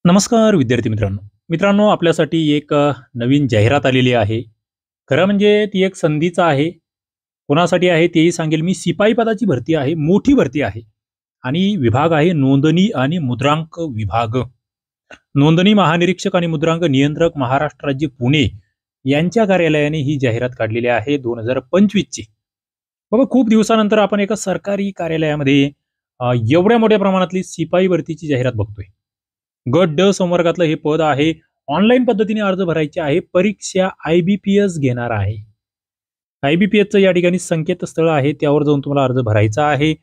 नमस्कार विद्यार्थी मित्रांनो. मित्रांनो आपल्यासाठी एक नवीन जाहिरात आलेली आहे. खरं म्हणजे ती एक संधीचा आहे. कोणासाठी आहे तेही सांगेल मी. शिपाई पदाची भरती आहे. मोठी भरती आहे आणि विभाग आहे नोंदणी आणि मुद्रांक विभाग. नोंदणी महानिरीक्षक आणि मुद्रांक नियंत्रक महाराष्ट्र राज्य पुणे यांच्या कार्यालयाने ही जाहिरात काढलेली आहे 2025 ची. बाबा खूप दिवसानंतर आपण एका सरकारी कार्यालयामध्ये एवढ्या मोठ्या प्रमाणातली शिपाई भरतीची जाहिरात बघतोय. गट ड संवर्गातलं हे पद आहे. ऑनलाईन पद्धतीने अर्ज भरायचे आहे. परीक्षा IBPS घेणार आहे. IBPSचं या ठिकाणी संकेतस्थळ आहे. त्यावर जाऊन तुम्हाला अर्ज भरायचा आहे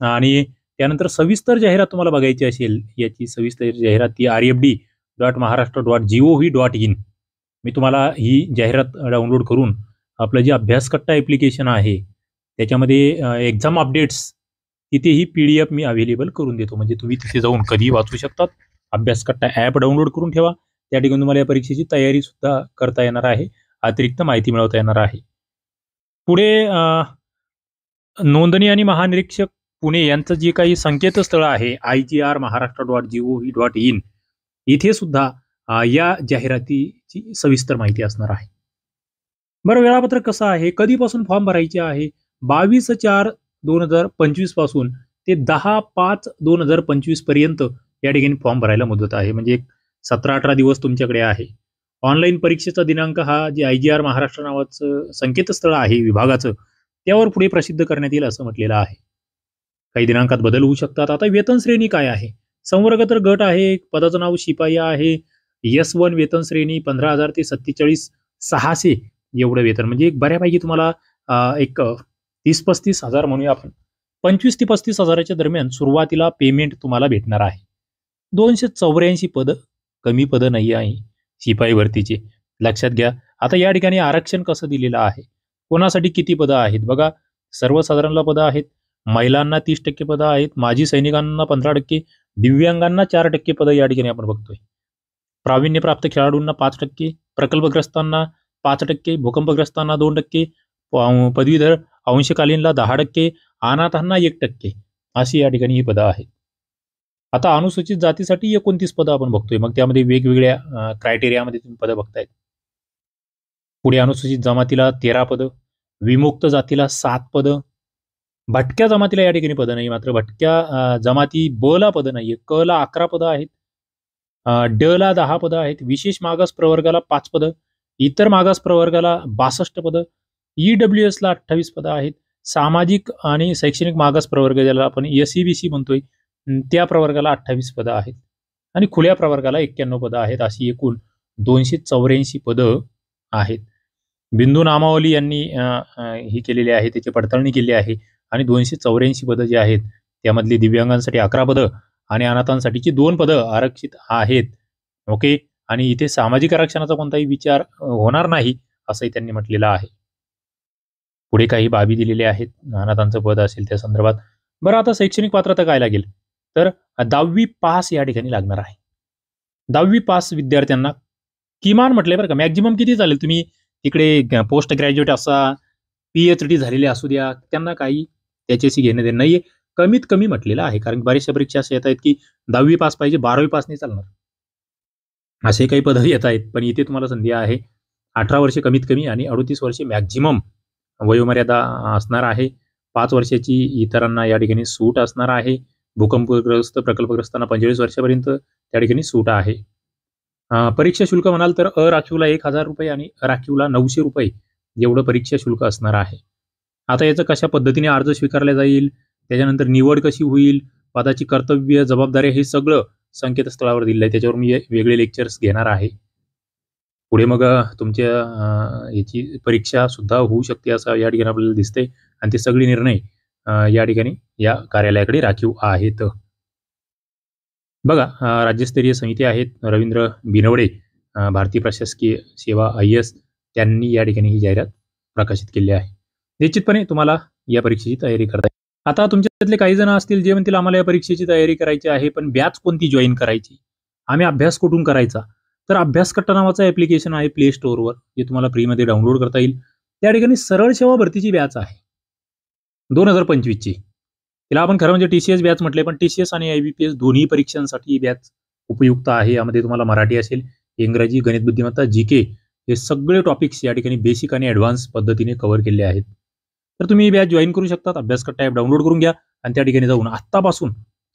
आणि त्यानंतर सविस्तर जाहिरात तुम्हाला बघायची असेल, याची सविस्तर जाहिरात ती rfd.maharashtra.gov.in. मी तुम्हाला ही जाहिरात डाउनलोड करून आपलं जे अभ्यास कट्टा ॲप्लिकेशन आहे, त्याच्यामध्ये एक्झाम अपडेट्स तिथेही PDF मी अवेलेबल करून देतो. म्हणजे तुम्ही तिथे जाऊन कधीही वाचू शकतात. अभ्यास कट्टा ॲप डाउनलोड करून ठेवा. त्या ठिकाणी तुम्हाला या परीक्षेची तयारी सुद्धा करता येणार आहे. अतिरिक्त माहिती मिळवता येणार आहे. पुढे नोंदणी आणि महानिरीक्षक पुणे यांचं जे काही संकेतस्थळ आहे igr.maharashtra.gov.in, इथे सुद्धा या जाहिरातीची सविस्तर माहिती असणार आहे. बरं, वेळापत्रक कसं आहे, कधीपासून फॉर्म भरायचे आहे? 22/4/2025 पासून ते 10/5/2025 पर्यंत या ठिकाणी फॉर्म भरायला मुदत आहे. म्हणजे एक 17-18 दिवस तुमच्याकडे आहे. ऑनलाईन परीक्षेचा दिनांक हा जे IGR महाराष्ट्र नावाचं संकेतस्थळ आहे विभागाचं, त्यावर पुढे प्रसिद्ध करण्यात येईल असं म्हटलेलं आहे. काही दिनांकात बदल होऊ शकतात. आता वेतन श्रेणी काय आहे? संवर्ग तर गट आहे. पदाचं नाव शिपाई आहे. S1 वेतन श्रेणी 15,000 ते 47,600 एवढं वेतन. म्हणजे एक बऱ्यापैकी तुम्हाला एक 30-35 हजार म्हणूया आपण. 25 ते 35 हजाराच्या दरम्यान सुरुवातीला पेमेंट तुम्हाला भेटणार आहे. 284 पद, कमी पद नाही आहे शिपाई भरतीचे, लक्षात घ्या. आता या ठिकाणी आरक्षण कसं दिलेलं आहे, कोणासाठी किती पदं आहेत बघा. सर्वसाधारणला पदं आहेत, महिलांना 30% पदं आहेत, माजी सैनिकांना 15%, दिव्यांगांना 4% पदं या ठिकाणी आपण बघतोय. प्रावीण्यप्राप्त खेळाडूंना 5%, प्रकल्पग्रस्तांना 5%, भूकंपग्रस्तांना 2%, पदवीधर अंशकालीनला 10%, अनाथांना 1%, अशी या ठिकाणी ही पदं आहेत. आता अनुसूचित जातीसाठी 29 पदं आपण बघतोय. मग त्यामध्ये वेगवेगळ्या क्रायटेरियामध्ये तुम्ही पदं बघतायत. पुढे अनुसूचित जमातीला 13 पदं, विमुक्त जातीला 7 पदं, भटक्या जमातीला या ठिकाणी पदं नाही. मात्र भटक्या जमाती ब ला पदं नाहीये. क ला 11 पदं आहेत, ड ला 10 पदं आहेत, विशेष मागास प्रवर्गाला 5 पदं, इतर मागास प्रवर्गाला 62 पदं, EWS ला 28 पदं आहेत, सामाजिक आणि शैक्षणिक मागास प्रवर्ग ज्याला आपण SEBC म्हणतोय, त्या प्रवर्गाला 28 पदं आहेत आणि खुल्या प्रवर्गाला 91 पदं आहेत. अशी एकूण 284 पदं आहेत. बिंदू नामावली यांनी ही केलेली आहे, त्याची पडताळणी केली आहे आणि 284 पदं जी आहेत त्यामधली दिव्यांगांसाठी 11 पदं आणि अनाथांसाठीची 2 पदं आरक्षित आहेत. ओके. आणि इथे सामाजिक आरक्षणाचा कोणताही विचार होणार नाही असंही त्यांनी म्हटलेलं आहे. पुढे काही बाबी दिलेल्या आहेत अनाथांचं पद असेल त्या संदर्भात. बरं, आता शैक्षणिक पात्रता काय लागेल, तर 10वी पास या ठिकाणी लागणार आहे. 10वी पास विद्यार्थ्यांना किमान म्हटलंय बरं का. मॅक्झिमम किती चालेल, तुम्ही तिकडे पोस्ट ग्रॅज्युएट असा, PhD झालेले असू द्या, त्यांना काही त्याच्याशी घेणं देणं नाहीये. कमीत कमी म्हटलेलं आहे, कारण बऱ्याचशा परीक्षा अशा येत आहेत की 10वी पास पाहिजे, 12वी पास नाही चालणार, असे काही पदं येत आहेत. पण इथे तुम्हाला संधी आहे. 18 वर्षे कमीत कमी आणि 38 वर्षे मॅक्झिमम वयोमर्यादा असणार आहे. 5 वर्षाची इतरांना या ठिकाणी सूट असणार आहे. भूकंपग्रस्त प्रकल्पग्रस्तांना 45 वर्षापर्यंत त्या ठिकाणी सूट आहे. परीक्षा शुल्क म्हणाल तर अराखीवला 1,000 रुपये आणि राखीवला 900 रुपये एवढं परीक्षा शुल्क असणार आहे. आता याचं कशा पद्धतीने अर्ज स्वीकारला जाईल, त्याच्यानंतर निवड कशी होईल, पदाची कर्तव्य जबाबदारी, हे सगळं संकेतस्थळावर दिलेलं आहे. त्याच्यावर मी वेगळे लेक्चर्स घेणार आहे. पुढे मग तुमच्या याची परीक्षा सुद्धा होऊ शकते असं या ठिकाणी आपल्याला दिसतंय आणि ते सगळे निर्णय या ठिकाणी या कार्यालयाकडे राखीव आहेत. बघा, राज्यस्तरीय समिती आहेत, रवींद्र बिनवडे, भारतीय प्रशासकीय सेवा IAS, त्यांनी या ठिकाणी ही जाहिरात प्रकाशित केली आहे. निश्चितपणे तुम्हाला या परीक्षेची तयारी करता येईल. आता तुमच्यातले काही जण असतील जे म्हणतील आम्हाला या परीक्षेची तयारी करायची आहे, पण बॅच कोणती जॉईन करायची, आम्ही अभ्यास कुठून करायचा, तर अभ्यास कट्टा नावाचं ॲप्लिकेशन आहे प्ले स्टोअरवर, जे तुम्हाला फ्रीमध्ये डाउनलोड करता येईल. त्या ठिकाणी सरळ सेवा भरतीची बॅच आहे 2025 ची. तिला आपण खरं म्हणजे TCS बॅच म्हटले, पण TCS आणि IBPS दोन्ही परीक्षांसाठी ही बॅच उपयुक्त आहे. यामध्ये तुम्हाला मराठी असेल, इंग्रजी, गणित बुद्धिमत्ता, जी-के हे सगळे टॉपिक्स या ठिकाणी बेसिक आणि ॲडव्हान्स पद्धतीने कव्हर केलेले आहेत. तर तुम्ही ही बॅच जॉइन करू शकता. अभ्यासकट्टा ॲप डाउनलोड करून घ्या आणि त्या ठिकाणी जाऊन आत्तापासून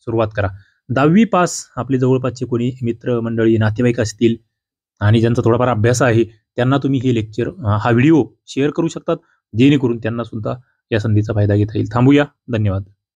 सुरुवात करा. 10वी पास आपले जवळपासचे कोणी मित्रमंडळी, नातेवाईक असतील आणि ज्यांचा थोडाफार अभ्यास आहे, त्यांना तुम्ही हे लेक्चर हा व्हिडिओ शेअर करू शकतात, जेणेकरून त्यांना सुद्धा या संधीचा फायदा घेता येईल. थांबूया. धन्यवाद.